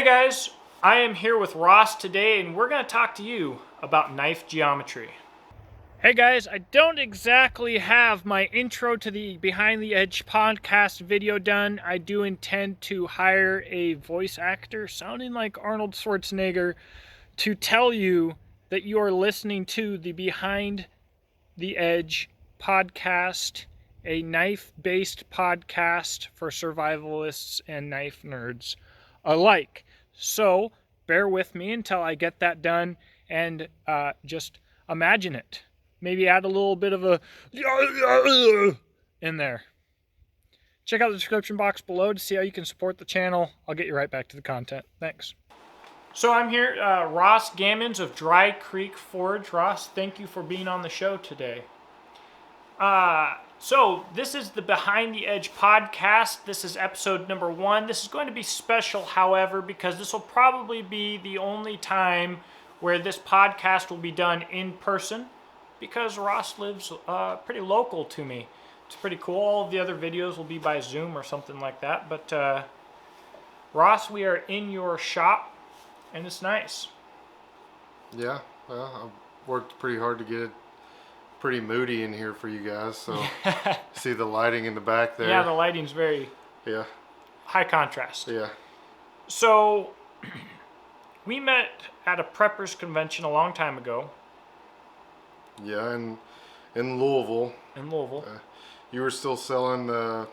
guys, I am here with Ross today and we're going to talk to you about knife geometry. Hey guys, I don't exactly have my intro to the Behind the Edge podcast video done. I do intend to hire a voice actor sounding like Arnold Schwarzenegger to tell you that you are listening to the Behind the Edge podcast, a knife-based podcast for survivalists and knife nerds alike. So bear with me until I get that done and just imagine it. Maybe add a little bit of a in there. Check out the description box below to see how you can support the channel. I'll get you right back to the content. Thanks. So I'm here, Ross Gammons of Dry Creek Forge. Ross, thank you for being on the show today. So this is the Behind the Edge podcast. This is episode number 1. This is going to be special, however, because this will probably be the only time where this podcast will be done in person, because Ross lives pretty local to me. It's pretty cool. All of the other videos will be by Zoom or something like that. But Ross, we are in your shop, and it's nice. Yeah, well, I worked pretty hard to get it pretty moody in here for you guys. So see the lighting in the back there? Yeah, the lighting's very high contrast. Yeah. So we met at a preppers convention a long time ago. Yeah, in Louisville. In Louisville. You were still selling the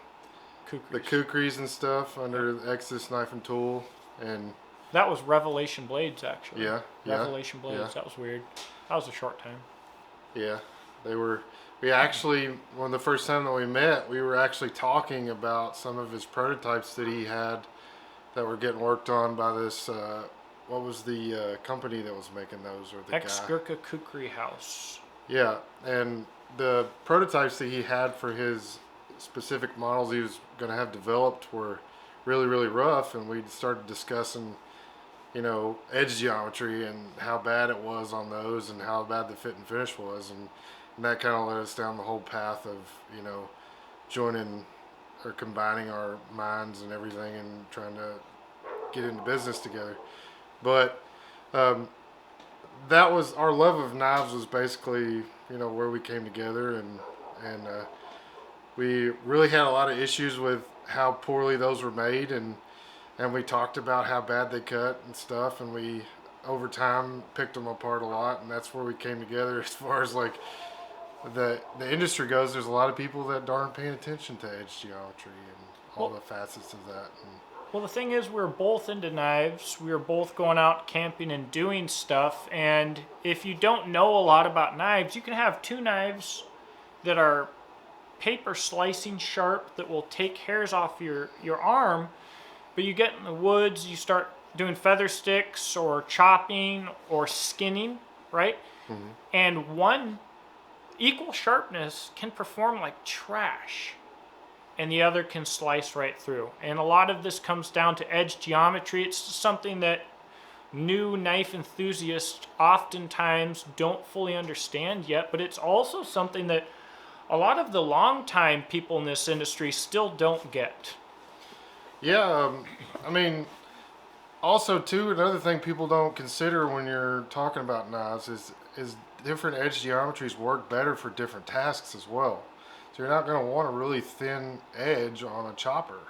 Kukris. kukris and stuff under Exodus Knife and Tool, and that was Revelation Blades, actually. Yeah. Revelation Blades. Yeah. That was weird. That was a short time. Yeah, they were. We actually, when the first time that we met, we were actually talking about some of his prototypes that he had that were getting worked on by this. What was the company that was making those, or the Ex-Gurkha Kukri House. Yeah, and the prototypes that he had for his specific models he was going to have developed were really, really rough, and we started discussing, edge geometry and how bad it was on those and how bad the fit and finish was, and that kind of led us down the whole path of, joining or combining our minds and everything and trying to get into business together. But that was our love of knives, was basically where we came together, and we really had a lot of issues with how poorly those were made, and we talked about how bad they cut and stuff, and we over time picked them apart a lot, and that's where we came together. As far as like the industry goes, there's a lot of people that aren't paying attention to edge geometry and all the facets of that. Well, the thing is, we're both into knives. We were both going out camping and doing stuff. And if you don't know a lot about knives, you can have two knives that are paper slicing sharp that will take hairs off your arm. But you get in the woods, you start doing feather sticks or chopping or skinning, right? Mm-hmm. And one equal sharpness can perform like trash, and the other can slice right through. And a lot of this comes down to edge geometry. It's something that new knife enthusiasts oftentimes don't fully understand yet, but it's also something that a lot of the long-time people in this industry still don't get. Yeah, also too, another thing people don't consider when you're talking about knives is different edge geometries work better for different tasks as well. So you're not going to want a really thin edge on a chopper,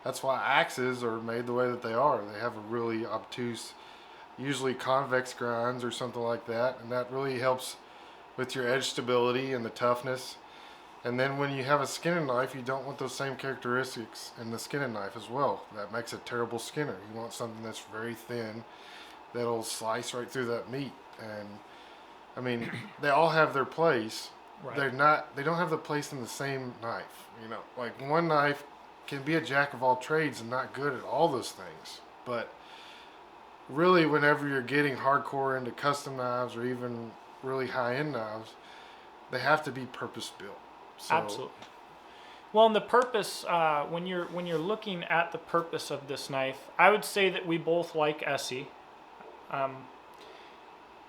that's why axes are made the way that they are. They have a really obtuse, usually convex grinds or something like that, and that really helps with your edge stability and the toughness. And then when you have a skinning knife, you don't want those same characteristics in the skinning knife as well. That makes a terrible skinner. You want something that's very thin, that'll slice right through that meat. And they all have their place. Right. They don't have the place in the same knife. Like one knife can be a jack of all trades and not good at all those things. But really, whenever you're getting hardcore into custom knives or even really high-end knives, they have to be purpose-built. So, absolutely. Well, and the purpose, when you're looking at the purpose of this knife, I would say that we both like ESEE.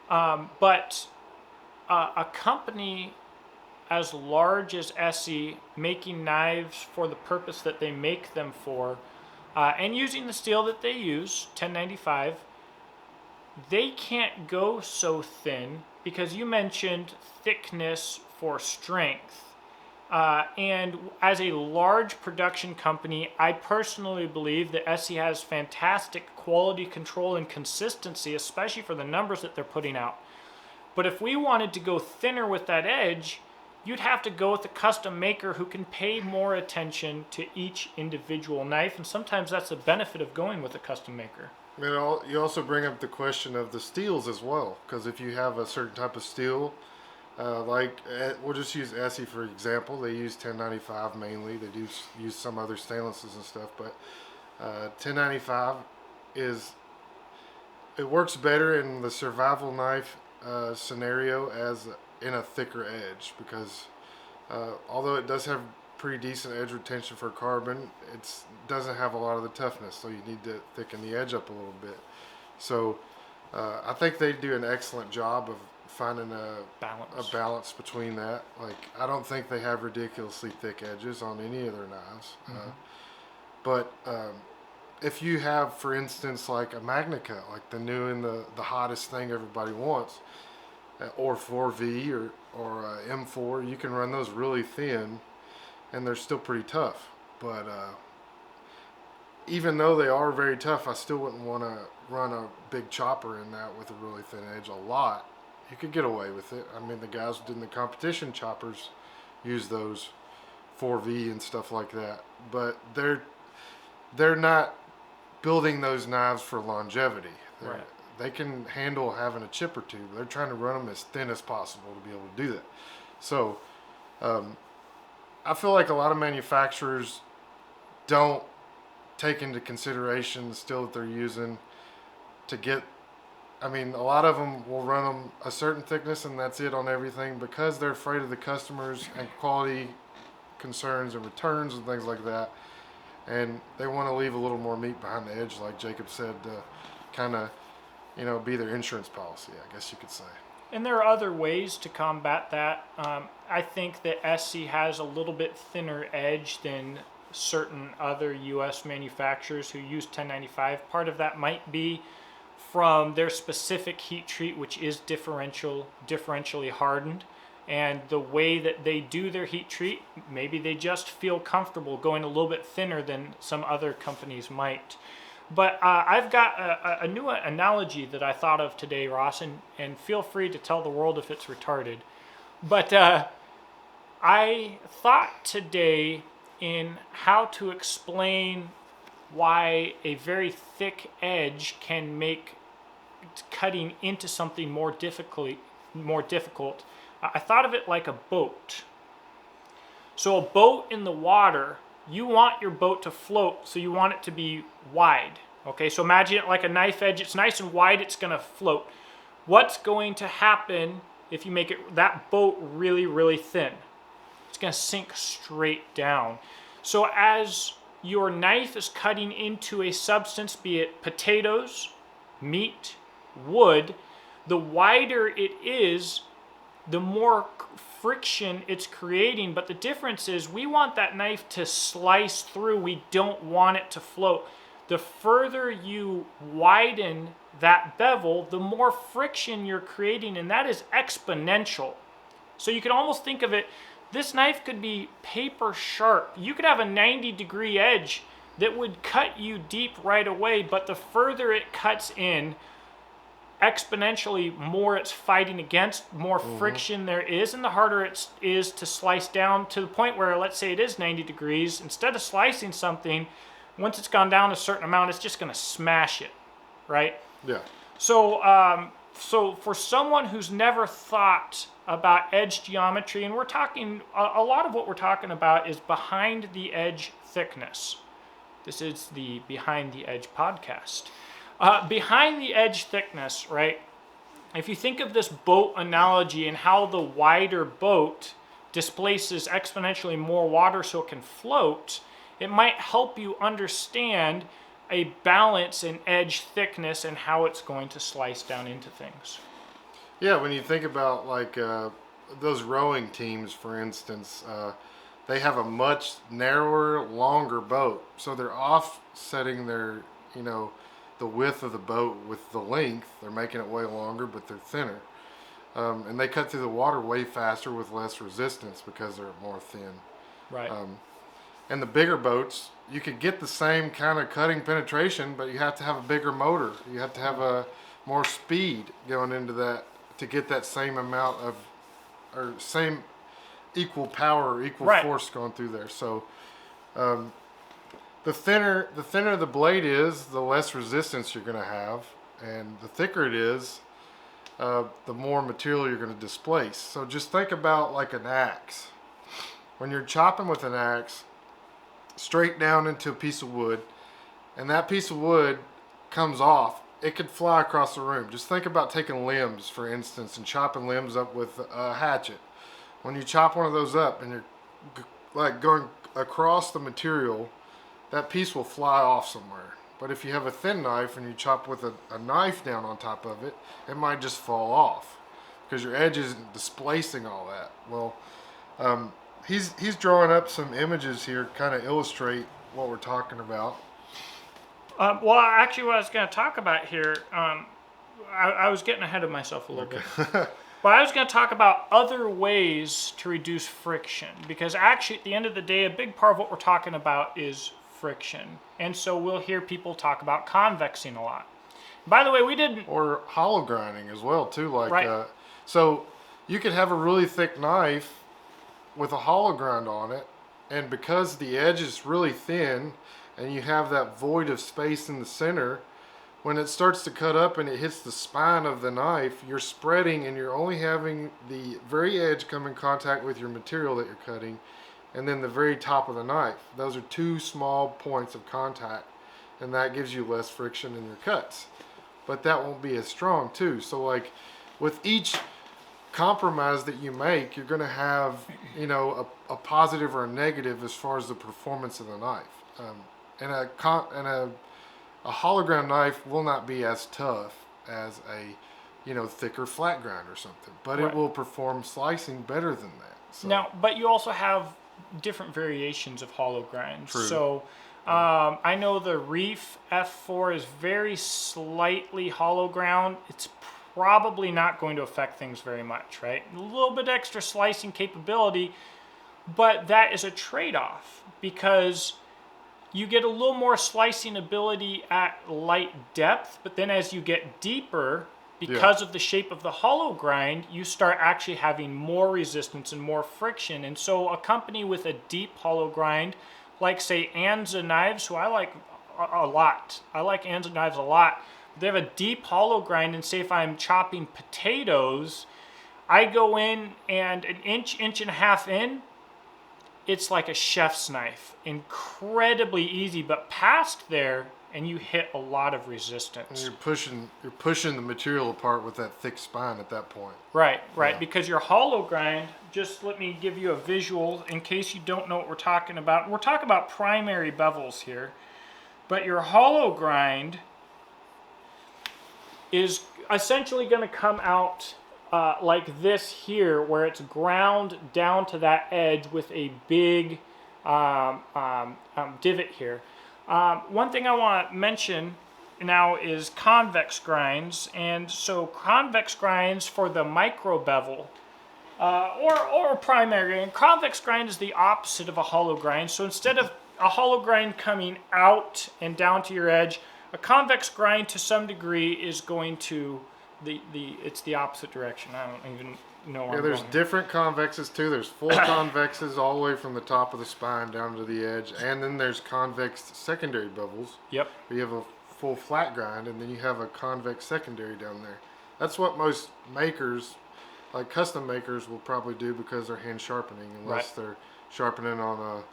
But a company as large as ESEE making knives for the purpose that they make them for and using the steel that they use, 1095, they can't go so thin because you mentioned thickness for strength. And as a large production company, I personally believe that SE has fantastic quality control and consistency, especially for the numbers that they're putting out. But if we wanted to go thinner with that edge, you'd have to go with a custom maker who can pay more attention to each individual knife, and sometimes that's the benefit of going with a custom maker. You also bring up the question of the steels as well, because if you have a certain type of steel, we'll just use Essie for example. They use 1095 mainly. They do use some other stainlesses and stuff, but 1095 it works better in the survival knife scenario as in a thicker edge, because although it does have pretty decent edge retention for carbon, it doesn't have a lot of the toughness, so you need to thicken the edge up a little bit. So I think they do an excellent job of finding a balance between that. Like, I don't think they have ridiculously thick edges on any of their knives. But if you have, for instance, like a Magnica, like the new and the hottest thing everybody wants, or 4V or M4, you can run those really thin and they're still pretty tough. But even though they are very tough, I still wouldn't want to run a big chopper in that with a really thin edge a lot. You could get away with it. I mean, the guys in the competition choppers use those 4V and stuff like that, but they're not building those knives for longevity. Right. They can handle having a chip or two. They're trying to run them as thin as possible to be able to do that. So I feel like a lot of manufacturers don't take into consideration the steel that they're using to get. I mean, a lot of them will run them a certain thickness and that's it on everything, because they're afraid of the customers and quality concerns and returns and things like that. And they want to leave a little more meat behind the edge, like Jacob said, to kind of, be their insurance policy, I guess you could say. And there are other ways to combat that. I think that SC has a little bit thinner edge than certain other U.S. manufacturers who use 1095. Part of that might be from their specific heat treat, which is differentially hardened. And the way that they do their heat treat, maybe they just feel comfortable going a little bit thinner than some other companies might. But I've got a new analogy that I thought of today, Ross, and feel free to tell the world if it's retarded. But I thought today in how to explain why a very thick edge can make cutting into something more difficult. I thought of it like a boat. So a boat in the water, you want your boat to float, so you want it to be wide. Okay, so imagine it like a knife edge. It's nice and wide, it's going to float. What's going to happen if you make that boat really, really thin? It's going to sink straight down. So as your knife is cutting into a substance, be it potatoes, meat, wood, the wider it is, the more friction it's creating. But the difference is we want that knife to slice through. We don't want it to float. The further you widen that bevel, the more friction you're creating, and that is exponential. So you can almost think of it, this knife could be paper sharp. You could have a 90-degree edge that would cut you deep right away, but the further it cuts in, exponentially more it's fighting against, more friction there is, and the harder it is to slice down, to the point where, let's say it is 90 degrees, instead of slicing something, once it's gone down a certain amount, it's just going to smash it, right? Yeah. So for someone who's never thought about edge geometry, and we're talking, a lot of what we're talking about is behind the edge thickness. This is the Behind the Edge podcast. Behind the edge thickness, right? If you think of this boat analogy and how the wider boat displaces exponentially more water so it can float, it might help you understand a balance in edge thickness and how it's going to slice down into things. Yeah, when you think about like those rowing teams, for instance, they have a much narrower, longer boat. So they're offsetting their, the width of the boat with the length. They're making it way longer, but they're thinner. And they cut through the water way faster with less resistance because they're more thin. Right. And the bigger boats, you could get the same kind of cutting penetration, but you have to have a bigger motor. You have to have a more speed going into that to get that same amount of, or same equal power or equal force going through there. So the thinner the blade is, the less resistance you're going to have, and the thicker it is, the more material you're going to displace. So just think about like an axe. When you're chopping with an axe, straight down into a piece of wood, and that piece of wood comes off, it could fly across the room. Just think about taking limbs, for instance, and chopping limbs up with a hatchet. When you chop one of those up and you're like going across the material, that piece will fly off somewhere. But if you have a thin knife and you chop with a knife down on top of it, it might just fall off because your edge isn't displacing all that. Well, he's drawing up some images here, kind of illustrate what we're talking about. Well, actually, what I was going to talk about here, I was getting ahead of myself a little bit. But I was going to talk about other ways to reduce friction, because actually, at the end of the day, a big part of what we're talking about is friction. And so we'll hear people talk about convexing a lot. By the way, we didn't... Or hollow grinding as well, too. Like, so you could have a really thick knife with a hollow grind on it, and because the edge is really thin and you have that void of space in the center, when it starts to cut up and it hits the spine of the knife, you're spreading and you're only having the very edge come in contact with your material that you're cutting, and then the very top of the knife. Those are two small points of contact, and that gives you less friction in your cuts. But that won't be as strong too. So like with each compromise that you make, you're going to have, a positive or a negative as far as the performance of the knife. And a hollow ground knife will not be as tough as a, thicker flat grind or something, but it will perform slicing better than that. So. Now, but you also have different variations of hollow grinds. True. So I know the Reef F4 is very slightly hollow ground. It's probably not going to affect things very much, right? A little bit extra slicing capability, but that is a trade-off because you get a little more slicing ability at light depth, but then as you get deeper, because of the shape of the hollow grind, you start actually having more resistance and more friction. And so a company with a deep hollow grind, like say Anza knives, who I like a lot. I like Anza knives a lot. They have a deep hollow grind, and say if I'm chopping potatoes, I go in and an inch and a half in, it's like a chef's knife. Incredibly easy, but past there, and you hit a lot of resistance. And you're pushing the material apart with that thick spine at that point. Right, because your hollow grind, just let me give you a visual in case you don't know what we're talking about. We're talking about primary bevels here, but your hollow grind is essentially going to come out like this here, where it's ground down to that edge with a big divot here. One thing I want to mention now is convex grinds, and so convex grinds for the micro bevel or primary, and convex grind is the opposite of a hollow grind. So instead of a hollow grind coming out and down to your edge, a convex grind to some degree is going to it's the opposite direction. I don't even know where I'm there's going. different convexes too. There's full convexes all the way from the top of the spine down to the edge, and then there's convex secondary bevels. Yep. Where you have a full flat grind, and then you have a convex secondary down there. That's what most makers, like custom makers, will probably do because they're hand sharpening, unless they're sharpening on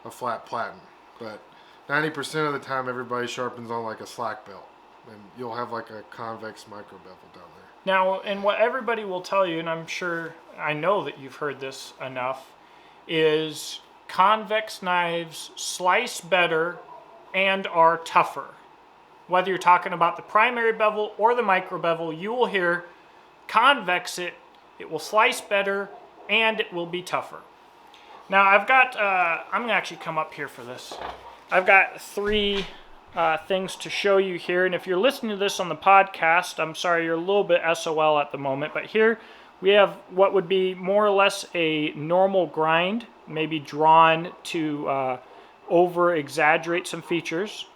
a flat platen. But 90% of the time, everybody sharpens on like a slack belt, and you'll have like a convex micro bevel down there. Now, and what everybody will tell you, and I know that you've heard this enough, is convex knives slice better and are tougher. Whether you're talking about the primary bevel or the micro bevel, you will hear convex it will slice better, and it will be tougher. Now I've got, I'm gonna actually come up here for this. I've got three things to show you here, and if you're listening to this on the podcast, I'm sorry, you're a little bit SOL at the moment, but here we have what would be more or less a normal grind, maybe drawn to over exaggerate some features.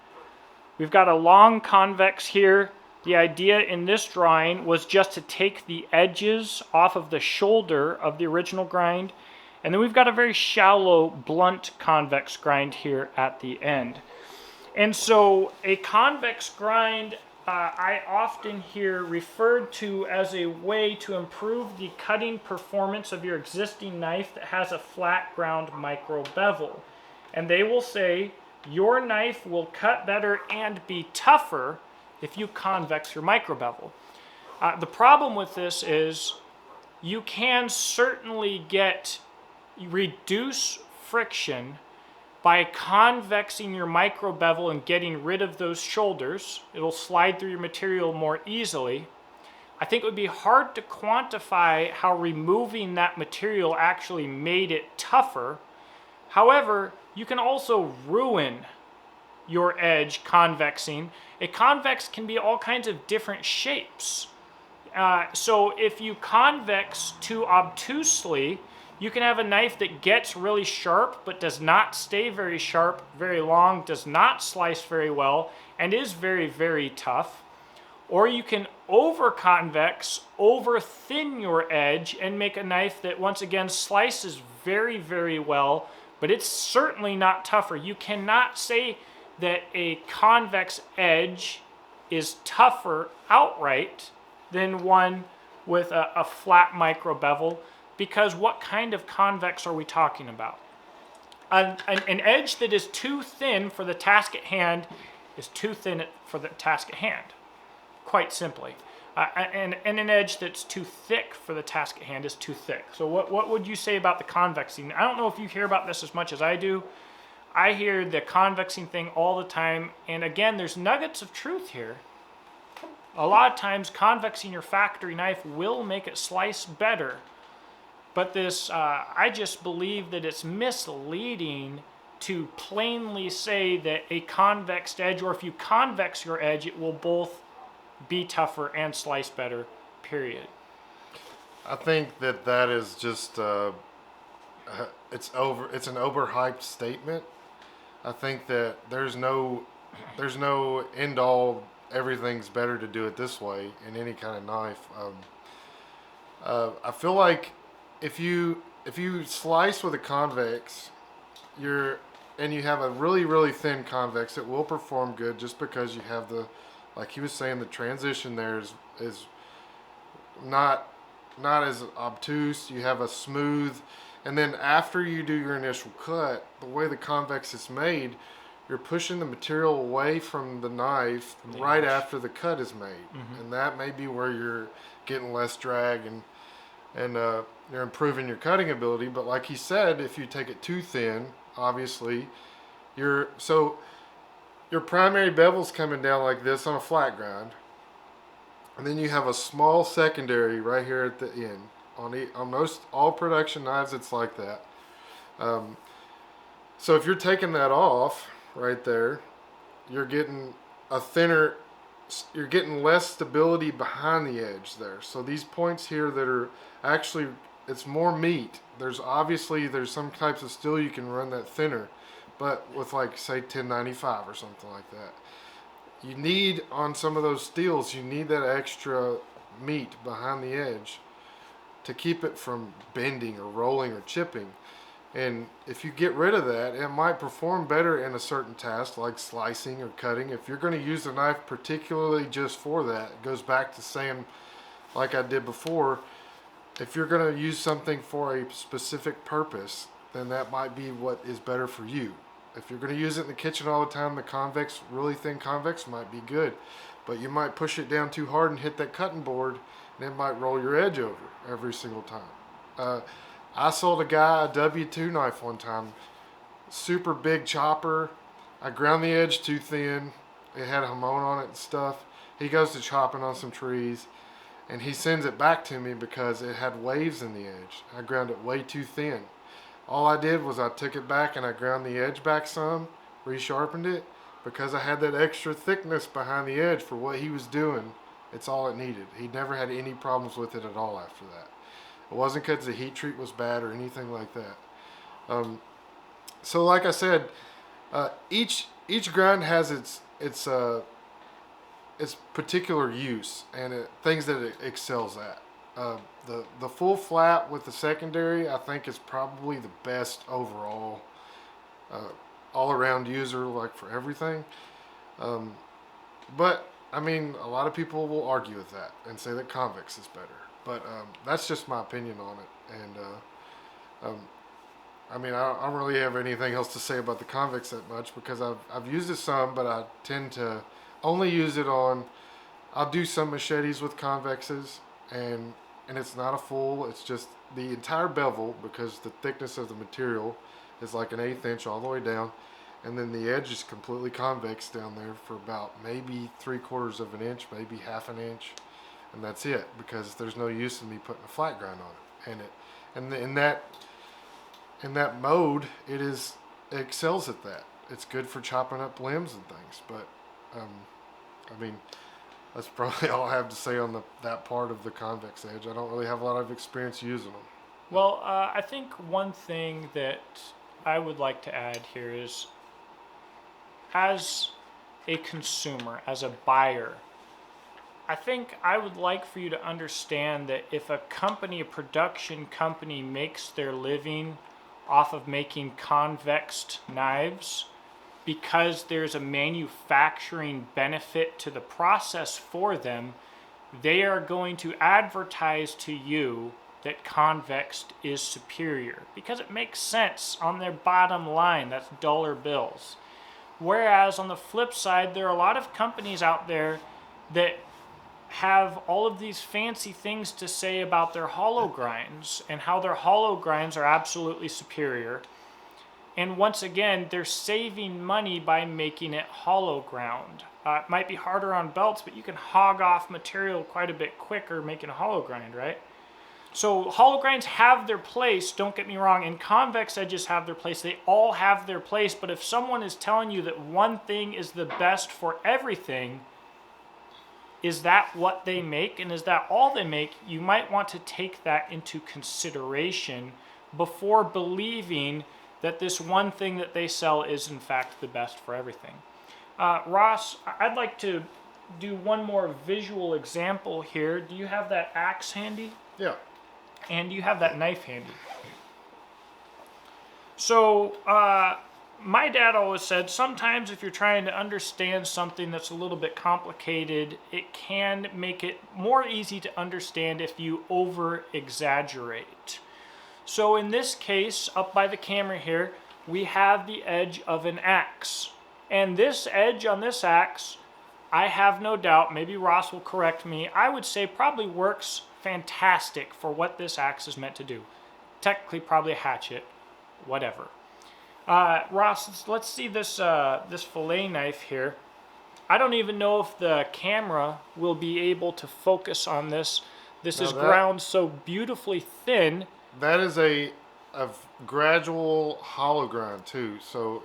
We've got a long convex here. The idea in this drawing was just to take the edges off of the shoulder of the original grind. And then we've got a very shallow, blunt convex grind here at the end. And so a convex grind, I often hear referred to as a way to improve the cutting performance of your existing knife that has a flat ground micro bevel. And they will say, your knife will cut better and be tougher if you convex your micro bevel. The problem with this is you can certainly reduce friction by convexing your micro bevel and getting rid of those shoulders. It'll slide through your material more easily. I think it would be hard to quantify how removing that material actually made it tougher. However, you can also ruin your edge convexing. A convex can be all kinds of different shapes. So if you convex too obtusely, you can have a knife that gets really sharp but does not stay very sharp very long, does not slice very well, and is very, very tough. Or you can over-convex, over-thin your edge, and make a knife that, once again, slices very, very well, but it's certainly not tougher. You cannot say that a convex edge is tougher outright than one with a flat micro bevel, because what kind of convex are we talking about? An edge that is too thin for the task at hand is too thin for the task at hand, quite simply. And an edge that's too thick for the task at hand is too thick. So what would you say about the convexing? I don't know if you hear about this as much as I do. I hear the convexing thing all the time, and again, there's nuggets of truth here. A lot of times, convexing your factory knife will make it slice better. But this, I just believe that it's misleading to plainly say that a convex edge, or if you convex your edge, it will both be tougher and slice better, period. I think that is just it's an overhyped statement. I think that there's no end all. Everything's better to do it this way in any kind of knife. I feel like if you slice with a convex, and you have a really, really thin convex, it will perform good just because you have like he was saying, the transition there is not as obtuse. You have a smooth, and then after you do your initial cut, the way the convex is made, you're pushing the material away from the knife right after the cut is made. Mm-hmm. And that may be where you're getting less drag and you're improving your cutting ability. But like he said, if you take it too thin, obviously, your primary bevel's coming down like this on a flat grind. And then you have a small secondary right here at the end. On most all production knives, it's like that. So if you're taking that off right there, you're getting less stability behind the edge there. So these points here that are actually, it's more meat. There's some types of steel you can run that thinner, but with like say 1095 or something like that. You need, on some of those steels, you need that extra meat behind the edge to keep it from bending or rolling or chipping. And if you get rid of that, it might perform better in a certain task like slicing or cutting. If you're going to use the knife particularly just for that, it goes back to saying, like I did before, if you're going to use something for a specific purpose, then that might be what is better for you. If you're going to use it in the kitchen all the time, the really thin convex might be good. But you might push it down too hard and hit that cutting board, and it might roll your edge over every single time. I sold a guy a W2 knife one time, super big chopper. I ground the edge too thin. It had a hamon on it and stuff. He goes to chopping on some trees, and he sends it back to me because it had waves in the edge. I ground it way too thin. All I did was I took it back and I ground the edge back some, resharpened it, because I had that extra thickness behind the edge for what he was doing. It's all it needed. He never had any problems with it at all after that. It wasn't because the heat treat was bad or anything like that. So like I said, each grind has its particular use and things that it excels at. The full flat with the secondary, I think, is probably the best overall, all around user, like for everything. But I mean, a lot of people will argue with that and say that convex is better. But that's just my opinion on it. And I mean, I don't really have anything else to say about the convex that much because I've used it some, but I tend to only use it on. I'll do some machetes with convexes, and it's not a full. It's just the entire bevel because the thickness of the material is like an 1/8 inch all the way down, and then the edge is completely convex down there for about maybe 3/4 of an inch, maybe 1/2 inch, and that's it because there's no use in me putting a flat grind on it, and in that mode it excels at that. It's good for chopping up limbs and things, but I mean, that's probably all I have to say on that part of the convex edge. I don't really have a lot of experience using them. Well, I think one thing that I would like to add here is, as a consumer, as a buyer, I think I would like for you to understand that if a production company makes their living off of making convexed knives, because there's a manufacturing benefit to the process for them, they are going to advertise to you that convexed is superior because it makes sense on their bottom line. That's dollar bills. Whereas on the flip side, there are a lot of companies out there that have all of these fancy things to say about their hollow grinds and how their hollow grinds are absolutely superior. And once again, they're saving money by making it hollow ground. It might be harder on belts, but you can hog off material quite a bit quicker making a hollow grind, right? So hollow grinds have their place, don't get me wrong, and convex edges have their place. They all have their place, but if someone is telling you that one thing is the best for everything, is that what they make and is that all they make? You might want to take that into consideration before believing that this one thing that they sell is in fact the best for everything. Ross, I'd like to do one more visual example here. Do you have that axe handy? Yeah. And do you have that knife handy? So, my dad always said sometimes if you're trying to understand something that's a little bit complicated, it can make it more easy to understand if you over-exaggerate. So in this case, up by the camera here, we have the edge of an axe. And this edge on this axe, I have no doubt, maybe Ross will correct me, I would say probably works fantastic for what this axe is meant to do. Technically probably a hatchet, whatever. Ross, let's see this fillet knife here. I don't even know if the camera will be able to focus on this. This is ground so beautifully thin. That is a gradual hollow grind too. So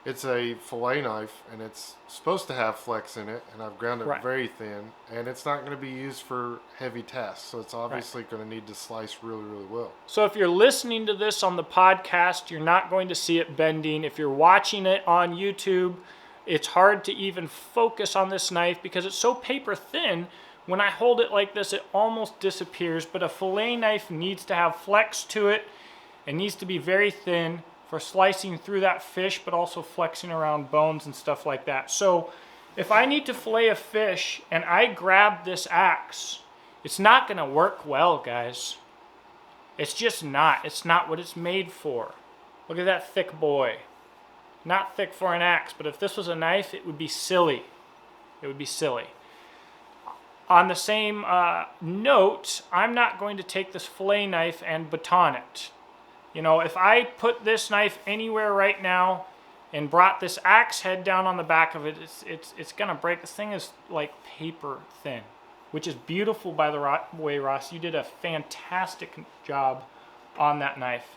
it's a fillet knife and it's supposed to have flex in it, and I've ground it very thin, and it's not going to be used for heavy tasks. So it's obviously going to need to slice really, really well. So if you're listening to this on the podcast, you're not going to see it bending. If you're watching it on YouTube, it's hard to even focus on this knife because it's so paper thin. When I hold it like this, it almost disappears, but a fillet knife needs to have flex to it. It needs to be very thin for slicing through that fish, but also flexing around bones and stuff like that. So if I need to fillet a fish and I grab this axe, it's not going to work well, guys. It's just not. It's not what it's made for. Look at that thick boy. Not thick for an axe, but if this was a knife, it would be silly. It would be silly. On the same note, I'm not going to take this fillet knife and baton it. You know, if I put this knife anywhere right now and brought this axe head down on the back of it, it's going to break. This thing is like paper thin, which is beautiful, by the way, Ross. You did a fantastic job on that knife.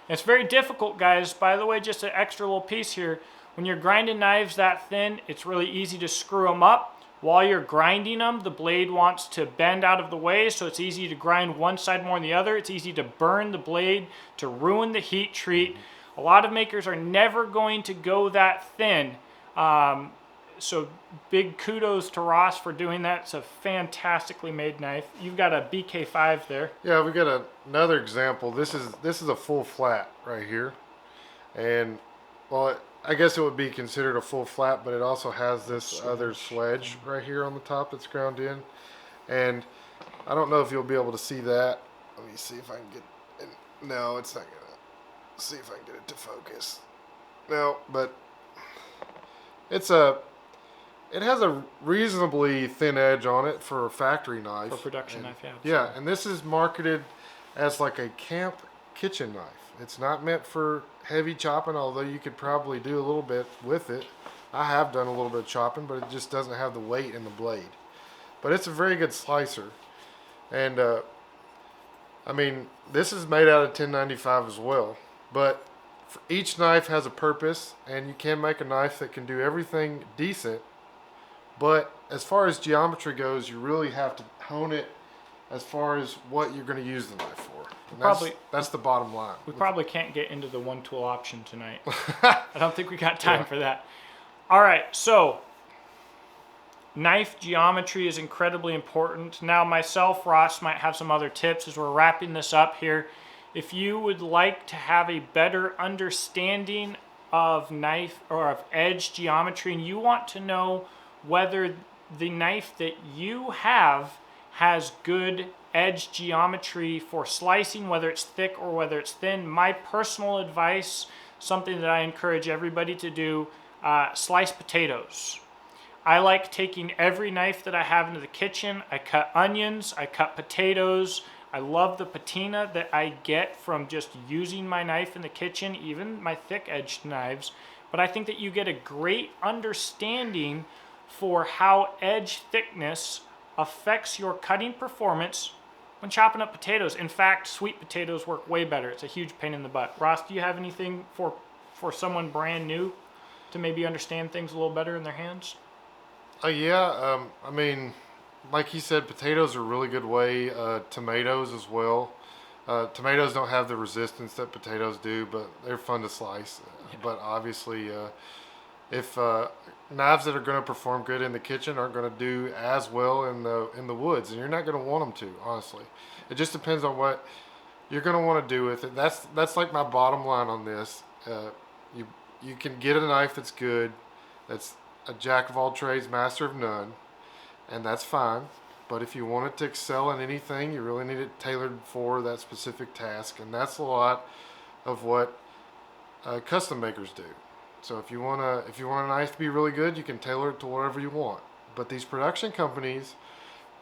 It's very difficult, guys. By the way, just an extra little piece here. When you're grinding knives that thin, it's really easy to screw them up. While you're grinding them, the blade wants to bend out of the way, so it's easy to grind one side more than the other. It's easy to burn the blade, to ruin the heat treat. A lot of makers are never going to go that thin. So big kudos to Ross for doing that. It's a fantastically made knife. You've got a BK5 there. Yeah, we got another example. This is a full flat right here, and well, I guess it would be considered a full flat, but it also has this other sledge right here on the top that's ground in, and I don't know if you'll be able to see that. Let me see if I can get. No, it's not gonna. See if I can get it to focus. No, but it has a reasonably thin edge on it for a factory knife. For a production knife, yeah. Yeah, and this is marketed as like a camp kitchen knife. It's not meant for heavy chopping, although you could probably do a little bit with it. I have done a little bit of chopping, but it just doesn't have the weight in the blade. But it's a very good slicer. And, I mean, this is made out of 1095 as well. But each knife has a purpose, and you can make a knife that can do everything decent. But as far as geometry goes, you really have to hone it as far as what you're going to use the knife for. And that's the bottom line. We probably can't get into the one tool option tonight. I don't think we got time for that. All right, so knife geometry is incredibly important. Now myself, Ross, might have some other tips as we're wrapping this up here. If you would like to have a better understanding of knife or of edge geometry, and you want to know whether the knife that you have has good edge geometry for slicing, whether it's thick or whether it's thin, my personal advice, something that I encourage everybody to do, slice potatoes. I like taking every knife that I have into the kitchen. I cut onions, I cut potatoes. I love the patina that I get from just using my knife in the kitchen, even my thick-edged knives. But I think that you get a great understanding for how edge thickness affects your cutting performance when chopping up potatoes. In fact, sweet potatoes work way better. It's a huge pain in the butt. Ross, do you have anything for someone brand new to maybe understand things a little better in their hands? Yeah, I mean, like he said, potatoes are a really good way. Tomatoes as well. Tomatoes don't have the resistance that potatoes do, but they're fun to slice. Yeah. But obviously, if knives that are going to perform good in the kitchen aren't going to do as well in the woods, and you're not going to want them to, honestly. It just depends on what you're going to want to do with it. That's like my bottom line on this. You can get a knife that's good, that's a jack of all trades, master of none, and that's fine. But if you want it to excel in anything, you really need it tailored for that specific task, and that's a lot of what custom makers do. So if you want a knife to be really good, you can tailor it to whatever you want. But these production companies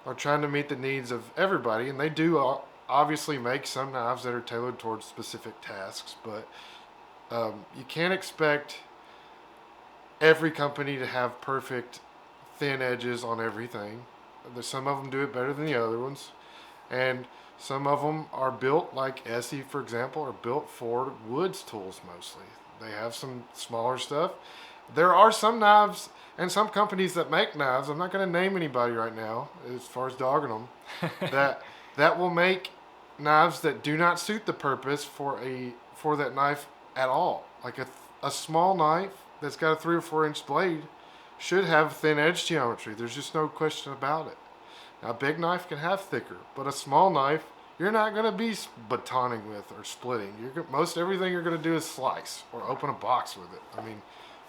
are trying to meet the needs of everybody, and they do obviously make some knives that are tailored towards specific tasks. But you can't expect every company to have perfect thin edges on everything. Some of them do it better than the other ones, and some of them are built, like Essie, for example, are built for woods tools mostly. They have some smaller stuff. There are some knives and some companies that make knives, I'm not going to name anybody right now as far as dogging them, that will make knives that do not suit the purpose for that knife at all. Like a small knife that's got a 3 or 4 inch blade should have thin edge geometry. There's just no question about it. Now, a big knife can have thicker, but a small knife, you're not going to be batoning with or splitting. Most everything you're going to do is slice or open a box with it. I mean,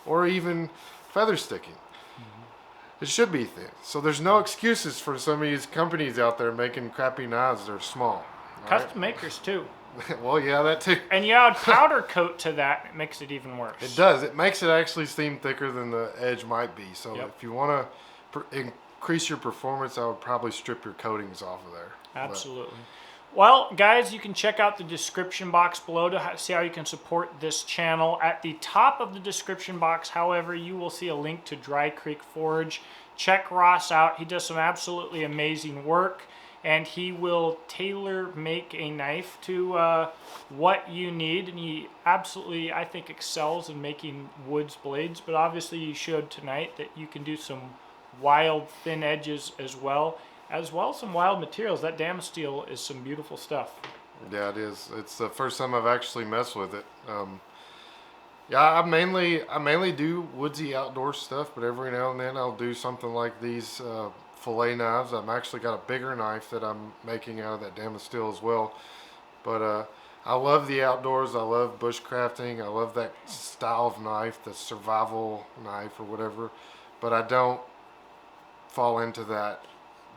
or even feather sticking. Mm-hmm. It should be thin. So there's no excuses for some of these companies out there making crappy knives that are small. Custom makers too. Well, yeah, that too. And you add powder coat to that, it makes it even worse. It does. It makes it actually seem thicker than the edge might be. So if you want to increase your performance, I would probably strip your coatings off of there. Absolutely. Well, guys, you can check out the description box below to see how you can support this channel. At the top of the description box, however, you will see a link to Dry Creek Forge. Check Ross out. He does some absolutely amazing work. and he will tailor make a knife to what you need. And he absolutely, I think, excels in making woods blades. But obviously, you showed tonight that you can do some wild thin edges as well as some wild materials. That Damasteel is some beautiful stuff. Yeah, it is. It's the first time I've actually messed with it. Yeah, I mainly do woodsy outdoor stuff, but every now and then I'll do something like these fillet knives. I've actually got a bigger knife that I'm making out of that Damasteel as well. But I love the outdoors. I love bushcrafting. I love that style of knife, the survival knife or whatever. But I don't fall into that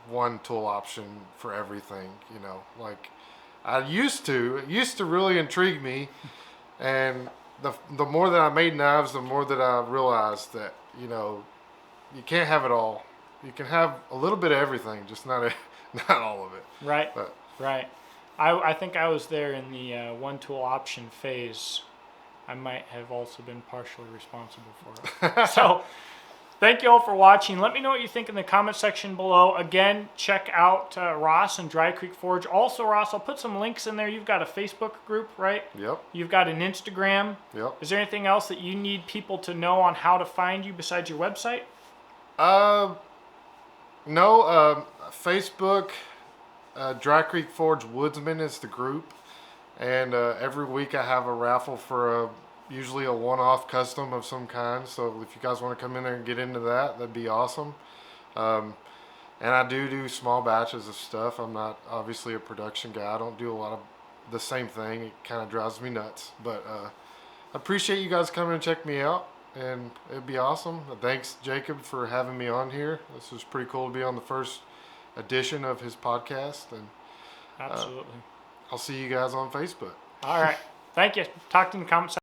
one tool option for everything. Like I used to. It used to really intrigue me, and the more that I made knives, the more that I realized that you can't have it all. You can have a little bit of everything, just not not all of it. Right. But Right. I think I was there in the one tool option phase. I might have also been partially responsible for it. So, thank you all for watching. Let me know what you think in the comment section below. Again, check out Ross and Dry Creek Forge. Also, Ross, I'll put some links in there. You've got a Facebook group, right? Yep. You've got an Instagram. Yep. Is there anything else that you need people to know on how to find you besides your website? No. Facebook. Dry Creek Forge Woodsman is the group, and every week I have a raffle for usually a one-off custom of some kind. So if you guys want to come in there and get into that, that'd be awesome. And I do small batches of stuff. I'm not obviously a production guy. I don't do a lot of the same thing. It kind of drives me nuts. But I appreciate you guys coming and check me out, and it'd be awesome. Thanks, Jacob, for having me on here. This was pretty cool to be on the first edition of his podcast, and Absolutely. I'll see you guys on Facebook. All right. Thank you. Talk to you in the comments.